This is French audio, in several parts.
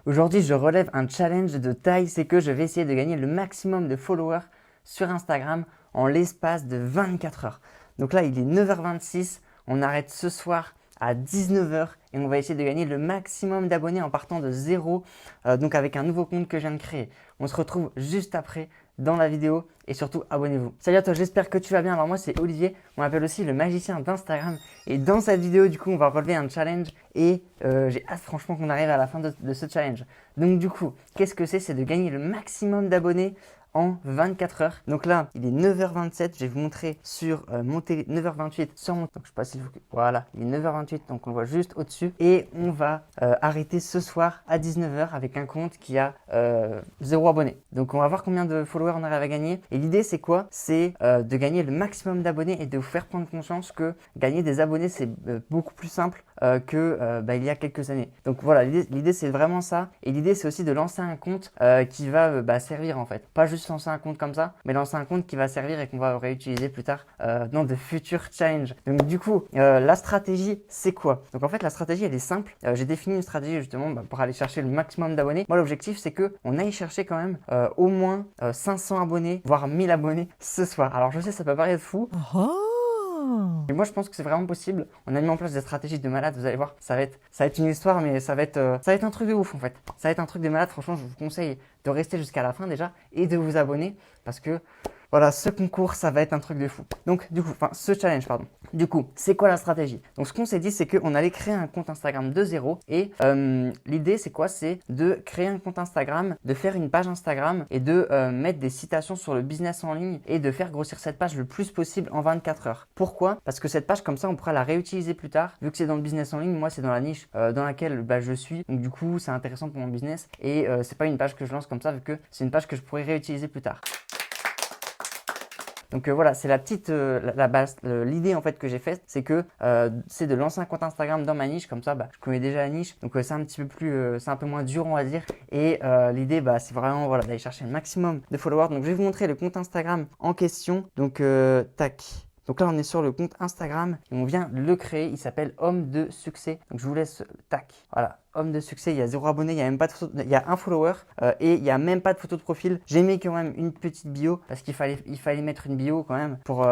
Aujourd'hui, je relève un challenge de taille, c'est que je vais essayer de gagner le maximum de followers sur Instagram en l'espace de 24 heures. Donc là, il est 9h26, on arrête ce soir à 19h et on va essayer de gagner le maximum d'abonnés en partant de zéro, donc avec un nouveau compte que je viens de créer. On se retrouve juste après dans la vidéo et surtout abonnez-vous. Salut à toi, j'espère que tu vas bien. Alors moi c'est Olivier, on m'appelle aussi le magicien d'Instagram et dans cette vidéo du coup on va relever un challenge et j'ai hâte franchement qu'on arrive à la fin de ce challenge. Donc du coup, qu'est-ce que c'est? C'est de gagner le maximum d'abonnés en 24 heures. Donc là, il est 9h27. Je vais vous montrer sur mon télé 9h28 sur mon. Donc je sais pas si vous. Voilà, il est 9h28. Donc on voit juste au-dessus. Et on va arrêter ce soir à 19h avec un compte qui a 0 abonnés. Donc on va voir combien de followers on arrive à gagner. Et l'idée c'est quoi? C'est de gagner le maximum d'abonnés et de vous faire prendre conscience que gagner des abonnés c'est beaucoup plus simple il y a quelques années. Donc voilà, l'idée c'est vraiment ça. Et l'idée c'est aussi de lancer un compte qui va servir en fait. Pas juste lancer un compte comme ça, mais lancer un compte qui va servir et qu'on va réutiliser plus tard dans de futurs challenges. Donc du coup, la stratégie c'est quoi? Donc en fait la stratégie elle est simple. J'ai défini une stratégie justement pour aller chercher le maximum d'abonnés. Moi l'objectif c'est que on aille chercher quand même au moins 500 abonnés, voire 1000 abonnés ce soir. Alors je sais ça peut paraître fou. Et moi je pense que c'est vraiment possible. On a mis en place des stratégies de malade, vous allez voir, ça va être une histoire, mais ça va être un truc de ouf en fait. Ça va être un truc de malade, franchement je vous conseille de rester jusqu'à la fin déjà et de vous abonner parce que voilà, ce concours, ça va être un truc de fou. Donc, du coup, ce challenge, pardon. Du coup, c'est quoi la stratégie? Donc, ce qu'on s'est dit, c'est qu'on allait créer un compte Instagram de zéro. Et l'idée, c'est quoi? C'est de créer un compte Instagram, de faire une page Instagram et de mettre des citations sur le business en ligne et de faire grossir cette page le plus possible en 24 heures. Pourquoi? Parce que cette page, comme ça, on pourra la réutiliser plus tard. Vu que c'est dans le business en ligne, moi, c'est dans la niche dans laquelle je suis. Donc, du coup, c'est intéressant pour mon business. Et c'est pas une page que je lance comme ça, vu que c'est une page que je pourrais réutiliser plus tard. Donc voilà, c'est la petite la base. L'idée en fait que j'ai faite, c'est que c'est de lancer un compte Instagram dans ma niche, comme ça je connais déjà la niche, donc c'est un petit peu plus, c'est un peu moins dur on va dire. Et l'idée c'est vraiment voilà, d'aller chercher le maximum de followers. Donc je vais vous montrer le compte Instagram en question. Donc tac. Donc là, on est sur le compte Instagram et on vient de le créer. Il s'appelle Homme de Succès. Donc je vous laisse, tac, voilà. Homme de succès, il y a 0 abonné, il y a même pas de photo, il y a un follower et il n'y a même pas de photo de profil. J'ai mis quand même une petite bio parce qu'il fallait mettre une bio quand même pour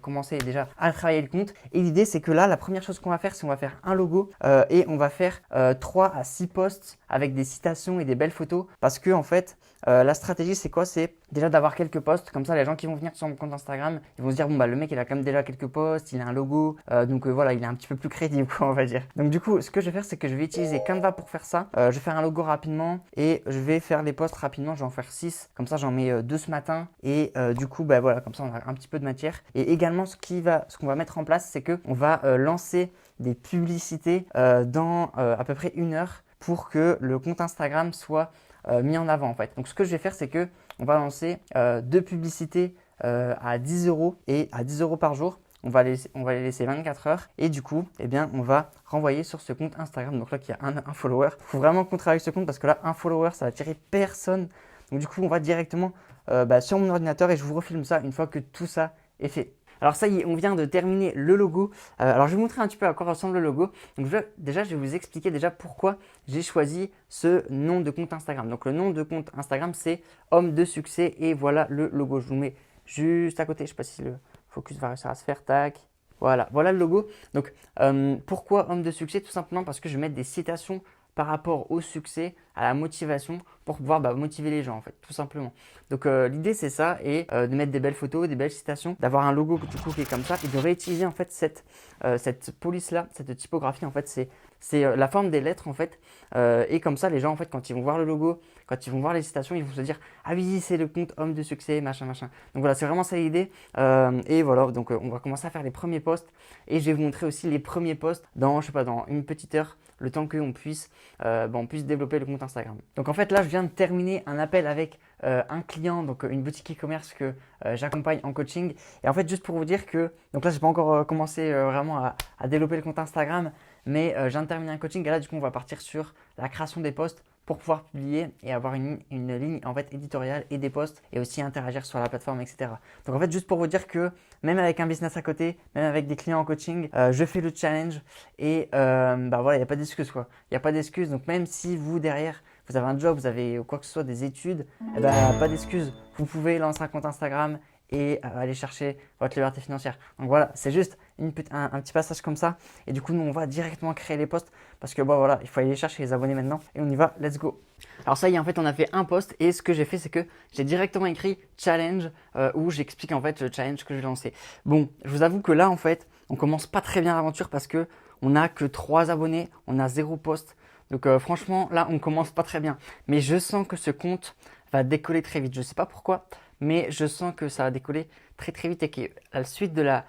commencer déjà à travailler le compte. Et l'idée c'est que là, la première chose qu'on va faire, c'est qu'on va faire un logo et on va faire 3 à 6 posts avec des citations et des belles photos parce que en fait, la stratégie c'est quoi? C'est déjà d'avoir quelques posts, comme ça les gens qui vont venir sur mon compte Instagram, ils vont se dire bon le mec il a quand même déjà quelques posts, il a un logo, donc voilà, il est un petit peu plus crédible quoi, on va dire. Donc du coup, ce que je vais faire, c'est que je vais utiliser Canva pour faire ça. Je vais faire un logo rapidement et je vais faire les posts rapidement. Je vais en faire 6. Comme ça, j'en mets 2 ce matin. Et du coup, voilà, comme ça, on a un petit peu de matière. Et également, ce qu'on va mettre en place, c'est qu'on va lancer des publicités dans à peu près 1 heure pour que le compte Instagram soit mis en avant en fait. Donc, ce que je vais faire, c'est que on va lancer 2 publicités à 10 € et à 10 € par jour. On va les laisser 24 heures et du coup, on va renvoyer sur ce compte Instagram. Donc là, qui a un follower. Il faut vraiment qu'on travaille ce compte parce que là, un follower, ça va attirer personne. Donc du coup, on va directement sur mon ordinateur et je vous refilme ça une fois que tout ça est fait. Alors ça y est, on vient de terminer le logo. Alors je vais vous montrer un petit peu à quoi ressemble le logo. Donc déjà, je vais vous expliquer déjà pourquoi j'ai choisi ce nom de compte Instagram. Donc le nom de compte Instagram, c'est Homme de Succès et voilà le logo. Je vous le mets juste à côté. Je ne sais pas si le focus va réussir à se faire, tac. Voilà le logo. Donc, pourquoi Homme de Succès? Tout simplement parce que je vais mettre des citations par rapport au succès, à la motivation, pour pouvoir motiver les gens en fait, tout simplement. Donc l'idée c'est ça, et de mettre des belles photos, des belles citations, d'avoir un logo du coup qui est comme ça, et de réutiliser en fait cette police-là, cette typographie en fait, c'est la forme des lettres en fait, et comme ça les gens en fait quand ils vont voir le logo, quand ils vont voir les citations, ils vont se dire ah oui c'est le compte Homme de Succès, machin machin. Donc voilà, c'est vraiment ça l'idée, et voilà, donc on va commencer à faire les premiers posts, et je vais vous montrer aussi les premiers posts dans, je sais pas, dans une petite heure, le temps qu'on puisse développer le compte Instagram. Donc en fait là je viens de terminer un appel avec un client, donc une boutique e-commerce que j'accompagne en coaching. Et en fait juste pour vous dire que, donc là j'ai pas encore commencé vraiment à développer le compte Instagram, mais je viens de terminer un coaching et là du coup on va partir sur la création des posts pour pouvoir publier et avoir une ligne en fait éditoriale et des posts et aussi interagir sur la plateforme, etc. Donc en fait juste pour vous dire que même avec un business à côté, même avec des clients en coaching, je fais le challenge et voilà, il n'y a pas d'excuse quoi. Il n'y a pas d'excuse, donc même si vous derrière vous avez un job, vous avez quoi que ce soit, des études, eh ben, pas d'excuses. Vous pouvez lancer un compte Instagram et aller chercher votre liberté financière. Donc voilà, c'est juste un petit passage comme ça. Et du coup, nous, on va directement créer les posts parce que bon, voilà, il faut aller chercher les abonnés maintenant et on y va, let's go. Alors ça y est, en fait, on a fait un post et ce que j'ai fait, c'est que j'ai directement écrit challenge où j'explique en fait le challenge que je vais lancer. Bon, je vous avoue que là, en fait, on commence pas très bien l'aventure parce que on n'a que 3 abonnés, on a 0 post. Donc franchement, là, on commence pas très bien. Mais je sens que ce compte va décoller très vite. Je sais pas pourquoi, mais je sens que ça va décoller très très vite et que la suite de la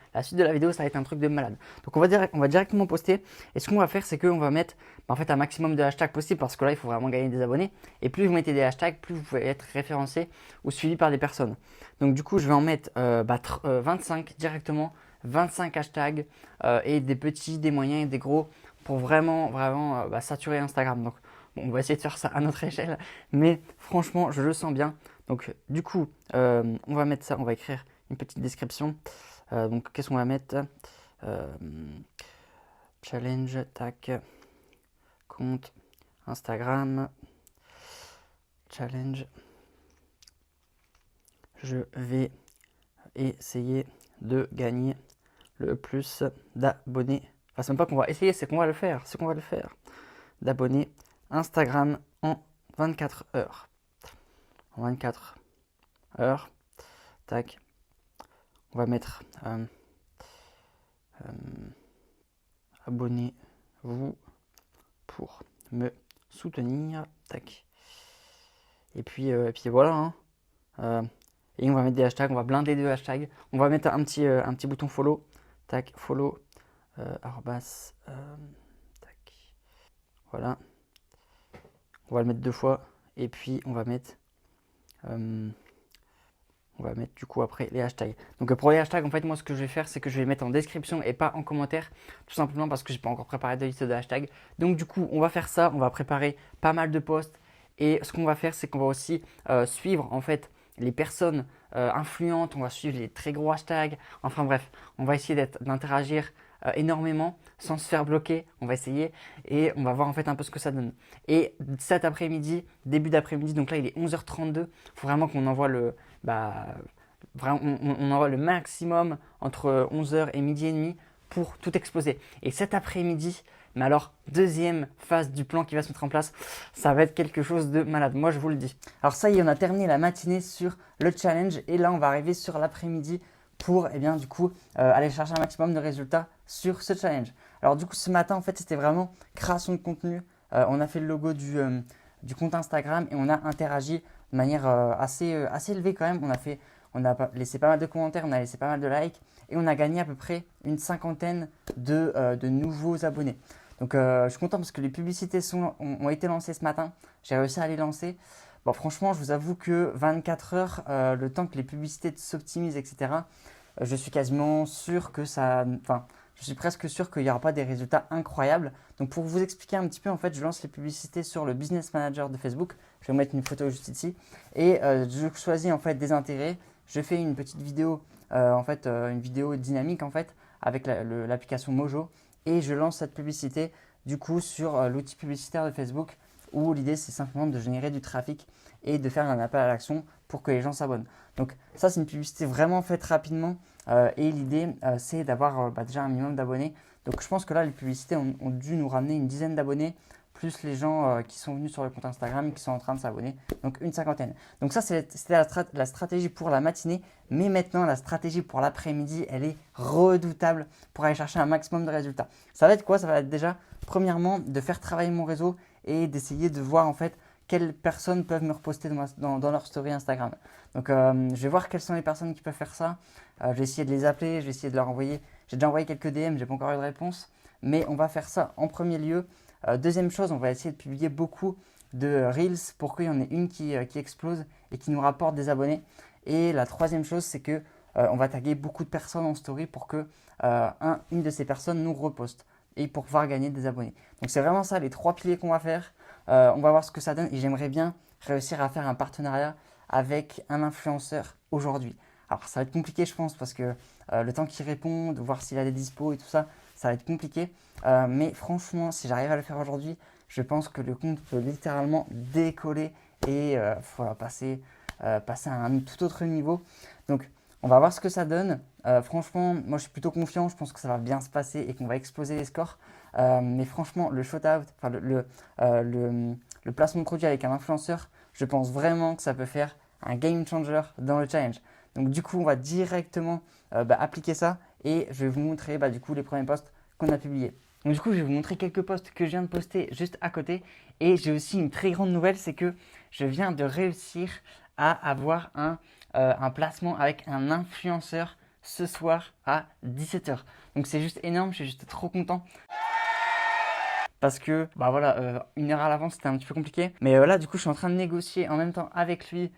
vidéo, ça va être un truc de malade. Donc on va directement poster et ce qu'on va faire, c'est qu'on va mettre en fait un maximum de hashtags possible parce que là, il faut vraiment gagner des abonnés. Et plus vous mettez des hashtags, plus vous pouvez être référencé ou suivi par des personnes. Donc du coup, je vais en mettre 25 directement, 25 hashtags et des petits, des moyens et des gros pour vraiment saturer Instagram. Donc bon, on va essayer de faire ça à notre échelle, mais franchement, je le sens bien. Donc du coup, on va mettre ça, on va écrire une petite description. Donc qu'est-ce qu'on va mettre? Challenge, tac, compte Instagram, challenge. Je vais essayer de gagner le plus d'abonnés. Enfin, c'est même pas qu'on va essayer, c'est qu'on va le faire. C'est qu'on va le faire. D'abonnés Instagram en 24 heures. En 24 heures. Tac. On va mettre abonnez-vous pour me soutenir. Tac. Et puis voilà. Hein. Et on va mettre des hashtags, on va blinder 2 hashtags. On va mettre un petit bouton follow. Tac, follow. Arrobas. Tac. Voilà. On va le mettre 2 fois. Et puis on va mettre du coup après les hashtags. Donc pour les hashtags, en fait, moi ce que je vais faire, c'est que je vais les mettre en description et pas en commentaire, tout simplement parce que j'ai pas encore préparé de liste de hashtags. Donc du coup, on va faire ça, on va préparer pas mal de posts et ce qu'on va faire, c'est qu'on va aussi suivre en fait les personnes influentes, on va suivre les très gros hashtags. Enfin bref, on va essayer d'interagir énormément sans se faire bloquer. On va essayer et on va voir en fait un peu ce que ça donne. Et cet après-midi, début d'après-midi, donc là il est 11h32, il faut vraiment qu'on envoie on envoie le maximum entre 11h et midi et demi pour tout exploser. Et cet après-midi, mais alors deuxième phase du plan qui va se mettre en place, ça va être quelque chose de malade, moi je vous le dis. Alors ça y est, on a terminé la matinée sur le challenge et là on va arriver sur l'après-midi pour du coup aller chercher un maximum de résultats sur ce challenge. Alors du coup ce matin en fait c'était vraiment création de contenu, on a fait le logo du compte Instagram et on a interagi de manière assez élevée quand même. On a laissé pas mal de commentaires, on a laissé pas mal de likes et on a gagné à peu près une 50aine de nouveaux abonnés. Donc je suis content parce que les publicités ont été lancées ce matin, j'ai réussi à les lancer. Bon, franchement, je vous avoue que 24 heures, le temps que les publicités s'optimisent, etc., je suis quasiment sûr que je suis presque sûr qu'il n'y aura pas des résultats incroyables. Donc pour vous expliquer un petit peu, en fait, je lance les publicités sur le Business Manager de Facebook. Je vais vous mettre une photo juste ici. Et je choisis en fait des intérêts. Je fais une petite vidéo, une vidéo dynamique en fait, avec l'application Mojo. Et je lance cette publicité du coup sur l'outil publicitaire de Facebook où l'idée c'est simplement de générer du trafic et de faire un appel à l'action pour que les gens s'abonnent. Donc ça c'est une publicité vraiment faite rapidement et l'idée c'est d'avoir déjà un minimum d'abonnés. Donc je pense que là les publicités ont dû nous ramener une dizaine d'abonnés plus les gens qui sont venus sur le compte Instagram et qui sont en train de s'abonner, donc une 50aine. Donc ça c'était la stratégie pour la matinée, mais maintenant la stratégie pour l'après-midi elle est redoutable pour aller chercher un maximum de résultats. Ça va être quoi? Ça va être déjà premièrement de faire travailler mon réseau et d'essayer de voir en fait quelles personnes peuvent me reposter dans leur story Instagram. Donc je vais voir quelles sont les personnes qui peuvent faire ça. Je vais essayer de les appeler, je vais essayer de leur envoyer. J'ai déjà envoyé quelques DM, j'ai pas encore eu de réponse, mais on va faire ça en premier lieu. Deuxième chose, on va essayer de publier beaucoup de Reels pour qu'il y en ait une qui explose et qui nous rapporte des abonnés. Et la troisième chose, c'est que on va taguer beaucoup de personnes en story pour que une de ces personnes nous reposte et pour pouvoir gagner des abonnés. Donc c'est vraiment ça les 3 piliers qu'on va faire. On va voir ce que ça donne et j'aimerais bien réussir à faire un partenariat avec un influenceur aujourd'hui. Alors ça va être compliqué je pense parce que le temps qu'il réponde, voir s'il a des dispos et tout ça, ça va être compliqué. Mais franchement, si j'arrive à le faire aujourd'hui, je pense que le compte peut littéralement décoller et voilà, passer à un tout autre niveau. Donc, on va voir ce que ça donne. Franchement, moi je suis plutôt confiant, je pense que ça va bien se passer et qu'on va exploser les scores. Mais franchement, le shout-out, enfin le placement de produit avec un influenceur, je pense vraiment que ça peut faire un game changer dans le challenge. Donc du coup, on va directement appliquer ça et je vais vous montrer du coup les premiers posts qu'on a publiés. Donc du coup, je vais vous montrer quelques posts que je viens de poster juste à côté. Et j'ai aussi une très grande nouvelle, c'est que je viens de réussir à avoir un placement avec un influenceur ce soir à 17h. Donc c'est juste énorme, je suis juste trop content. Parce que, une heure à l'avance, c'était un petit peu compliqué. Mais là, du coup, je suis en train de négocier en même temps avec lui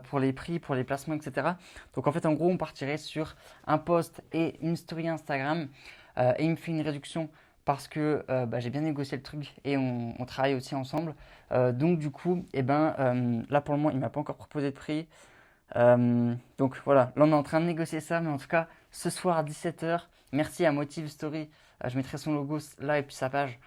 pour les prix, pour les placements, etc. Donc en fait, en gros, on partirait sur un post et une story Instagram. Et il me fait une réduction parce que j'ai bien négocié le truc et on travaille aussi ensemble. Donc du coup, là pour le moment, il ne m'a pas encore proposé de prix. Donc voilà, là on est en train de négocier ça, mais en tout cas, ce soir à 17h, merci à Motive Story, je mettrai son logo là et puis sa page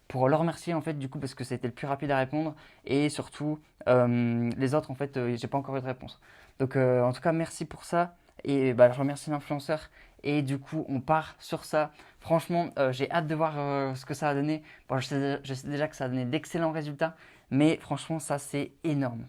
pour le remercier en fait du coup parce que c'était le plus rapide à répondre et surtout les autres en fait j'ai pas encore eu de réponse. Donc en tout cas merci pour ça et je remercie l'influenceur et du coup on part sur ça. Franchement j'ai hâte de voir ce que ça va donner. Bon, je sais déjà que ça a donné d'excellents résultats mais franchement ça c'est énorme.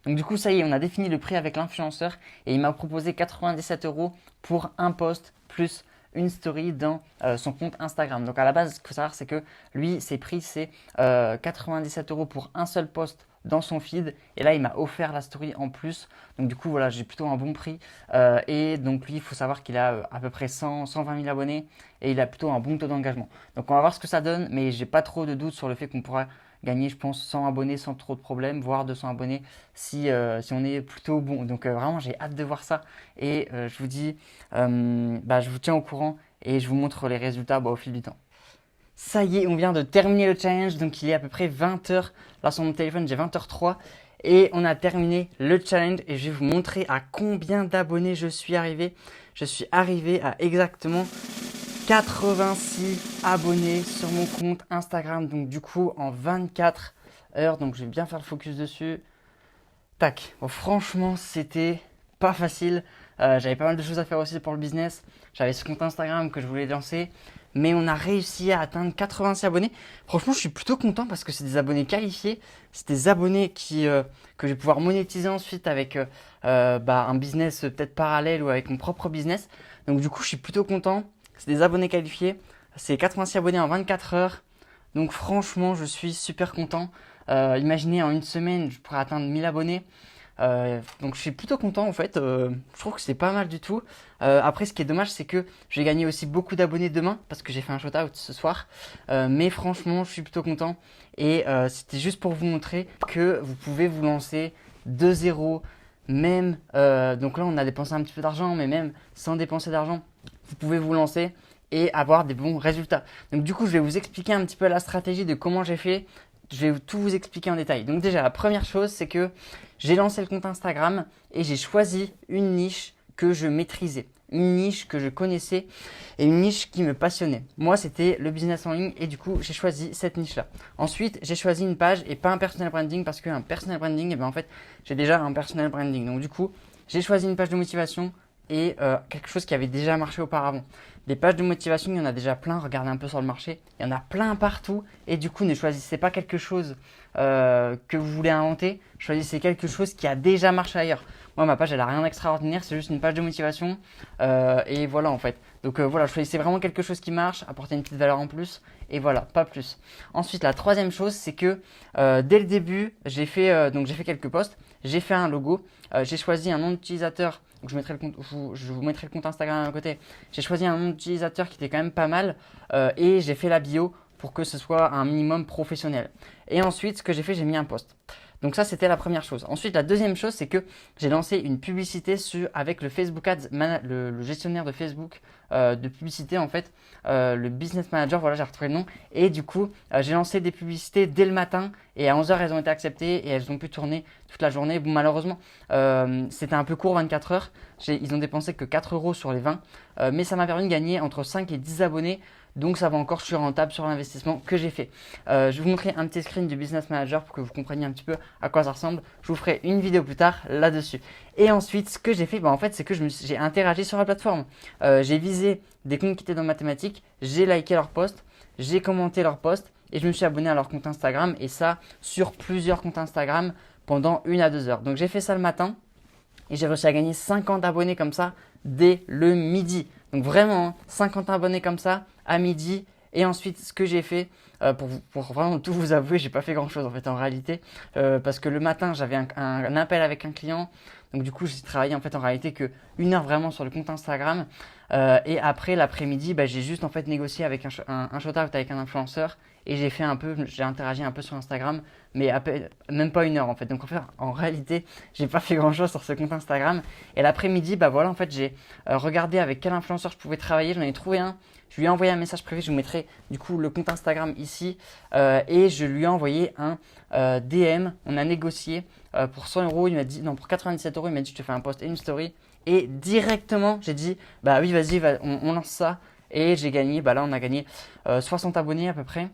Donc du coup, ça y est, on a défini le prix avec l'influenceur et il m'a proposé 97 € pour un post plus une story dans son compte Instagram. Donc à la base, ce qu'il faut savoir, c'est que lui, ses prix, c'est 97 € pour un seul post dans son feed. Et là, il m'a offert la story en plus. Donc du coup, voilà, j'ai plutôt un bon prix. Et donc lui, il faut savoir qu'il a à peu près 120 000 abonnés et il a plutôt un bon taux d'engagement. Donc on va voir ce que ça donne, mais j'ai pas trop de doutes sur le fait qu'on pourra gagner, je pense, 100 abonnés sans trop de problèmes, voire 200 abonnés si on est plutôt bon. Donc vraiment, j'ai hâte de voir ça. Et je vous dis, je vous tiens au courant et je vous montre les résultats au fil du temps. Ça y est, on vient de terminer le challenge. Donc il est à peu près 20h. Là sur mon téléphone, j'ai 20h03. Et on a terminé le challenge et je vais vous montrer à combien d'abonnés je suis arrivé. Je suis arrivé à exactement 86 abonnés sur mon compte Instagram. Donc du coup en 24 heures. Donc je vais bien faire le focus dessus. Tac. Bon, franchement c'était pas facile. J'avais pas mal de choses à faire aussi pour le business. J'avais ce compte Instagram que je voulais lancer. Mais on a réussi à atteindre 86 abonnés. Franchement je suis plutôt content parce que c'est des abonnés qualifiés. C'est des abonnés que je vais pouvoir monétiser ensuite avec un business peut-être parallèle ou avec mon propre business. Donc du coup je suis plutôt content. C'est des abonnés qualifiés. C'est 86 abonnés en 24 heures. Donc franchement, je suis super content. Imaginez, en une semaine, je pourrais atteindre 1000 abonnés. Donc je suis plutôt content en fait. Je trouve que c'est pas mal du tout. Après, ce qui est dommage, c'est que je vais gagner aussi beaucoup d'abonnés demain parce que j'ai fait un shout-out ce soir. Mais franchement, je suis plutôt content. Et c'était juste pour vous montrer que vous pouvez vous lancer de zéro. Même, donc là, on a dépensé un petit peu d'argent, mais même sans dépenser d'argent, vous pouvez vous lancer et avoir des bons résultats. Donc du coup, je vais vous expliquer un petit peu la stratégie de comment j'ai fait. Je vais tout vous expliquer en détail. Donc déjà, la première chose, c'est que j'ai lancé le compte Instagram et j'ai choisi une niche que je maîtrisais, une niche que je connaissais et une niche qui me passionnait. Moi, c'était le business en ligne et du coup, j'ai choisi cette niche-là. Ensuite, j'ai choisi une page et pas un personal branding parce qu'un personal branding, en fait, j'ai déjà un personal branding. Donc du coup, j'ai choisi une page de motivation et quelque chose qui avait déjà marché auparavant. Des pages de motivation, il y en a déjà plein, regardez un peu sur le marché, il y en a plein partout et du coup ne choisissez pas quelque chose que vous voulez inventer, choisissez quelque chose qui a déjà marché ailleurs. Moi ma page elle a rien d'extraordinaire, c'est juste une page de motivation et voilà en fait. Donc voilà, choisissez vraiment quelque chose qui marche, apportez une petite valeur en plus et voilà, pas plus. Ensuite la troisième chose c'est que dès le début j'ai fait quelques posts, j'ai fait un logo, j'ai choisi un nom d'utilisateur. Donc je vous mettrai le compte Instagram à côté. J'ai choisi un nom d'utilisateur qui était quand même pas mal et j'ai fait la bio pour que ce soit un minimum professionnel. Et ensuite, ce que j'ai fait, j'ai mis un post. Donc ça, c'était la première chose. Ensuite, la deuxième chose, c'est que j'ai lancé une publicité avec le Facebook Ads, le gestionnaire de Facebook de publicité en fait, le Business Manager, voilà, j'ai retrouvé le nom. Et du coup, j'ai lancé des publicités dès le matin et à 11h, elles ont été acceptées et elles ont pu tourner toute la journée. Bon, malheureusement, c'était un peu court, 24 heures. Ils ont dépensé que 4 € sur les 20, mais ça m'a permis de gagner entre 5 et 10 abonnés. Donc ça va encore, je suis rentable sur l'investissement que j'ai fait. Je vais vous montrer un petit screen du Business Manager pour que vous compreniez un petit peu à quoi ça ressemble. Je vous ferai une vidéo plus tard là-dessus. Et ensuite, ce que j'ai fait, en fait, c'est que j'ai interagi sur la plateforme. J'ai visé des comptes qui étaient dans ma thématique, j'ai liké leurs posts, j'ai commenté leurs posts et je me suis abonné à leur compte Instagram et ça sur plusieurs comptes Instagram pendant 1 à 2 heures. Donc j'ai fait ça le matin et j'ai réussi à gagner 50 abonnés comme ça dès le midi. Donc vraiment, 50 abonnés comme ça à midi. Et ensuite, ce que j'ai fait, pour vraiment tout vous avouer, j'ai pas fait grand chose en fait en réalité, parce que le matin j'avais un appel avec un client, donc du coup j'ai travaillé en fait en réalité que 1 heure vraiment sur le compte Instagram, et après l'après-midi, j'ai juste en fait négocié avec un shout-out avec un influenceur et j'ai interagi un peu sur Instagram, mais même pas 1 heure en fait. Donc en réalité, j'ai pas fait grand chose sur ce compte Instagram. Et l'après-midi, voilà en fait j'ai regardé avec quel influenceur je pouvais travailler, j'en ai trouvé un. Je lui ai envoyé un message privé, je vous mettrai du coup le compte Instagram ici et je lui ai envoyé un DM. On a négocié pour 100 euros, il m'a dit, non pour 97 euros, il m'a dit je te fais un post et une story. Et directement, j'ai dit oui, vas-y, on lance ça. Et j'ai gagné, là on a gagné 60 abonnés à peu près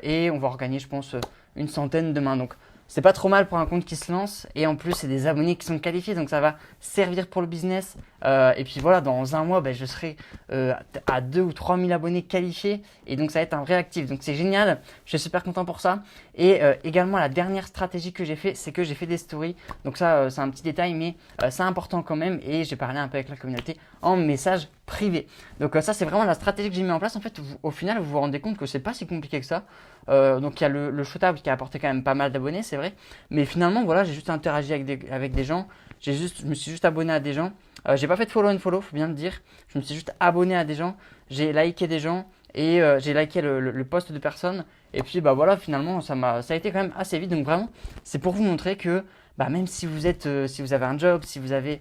et on va en gagner je pense une centaine demain. Donc c'est pas trop mal pour un compte qui se lance et en plus c'est des abonnés qui sont qualifiés donc ça va servir pour le business. Et puis voilà, dans un mois je serai à 2 ou 3 000 abonnés qualifiés et donc ça va être un vrai actif. Donc c'est génial, je suis super content pour ça. Et également la dernière stratégie que j'ai fait, c'est que j'ai fait des stories. Donc ça c'est un petit détail mais c'est important quand même et j'ai parlé un peu avec la communauté en message privé. Donc ça c'est vraiment la stratégie que j'ai mis en place. En fait au final vous vous rendez compte que c'est pas si compliqué que ça. Donc il y a le shoutable qui a apporté quand même pas mal d'abonnés, c'est vrai. Mais finalement voilà, j'ai juste interagi avec des gens. Je me suis juste abonné à des gens. J'ai pas fait de follow and follow, faut bien le dire. Je me suis juste abonné à des gens. J'ai liké des gens et j'ai liké le post de personnes. Et puis voilà, finalement ça a été quand même assez vite. Donc vraiment, c'est pour vous montrer que même si vous avez un job, si vous avez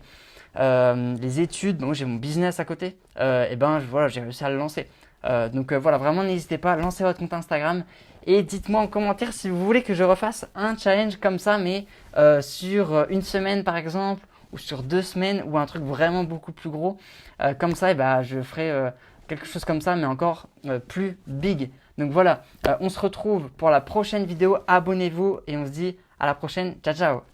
les études, moi j'ai mon business à côté, et voilà, j'ai réussi à le lancer. Donc voilà, vraiment n'hésitez pas à lancer votre compte Instagram et dites-moi en commentaire si vous voulez que je refasse un challenge comme ça, mais sur 1 semaine par exemple, ou sur 2 semaines, ou un truc vraiment beaucoup plus gros. Comme ça, je ferai quelque chose comme ça, mais encore plus big. Donc voilà, on se retrouve pour la prochaine vidéo, abonnez-vous et on se dit à la prochaine, ciao ciao.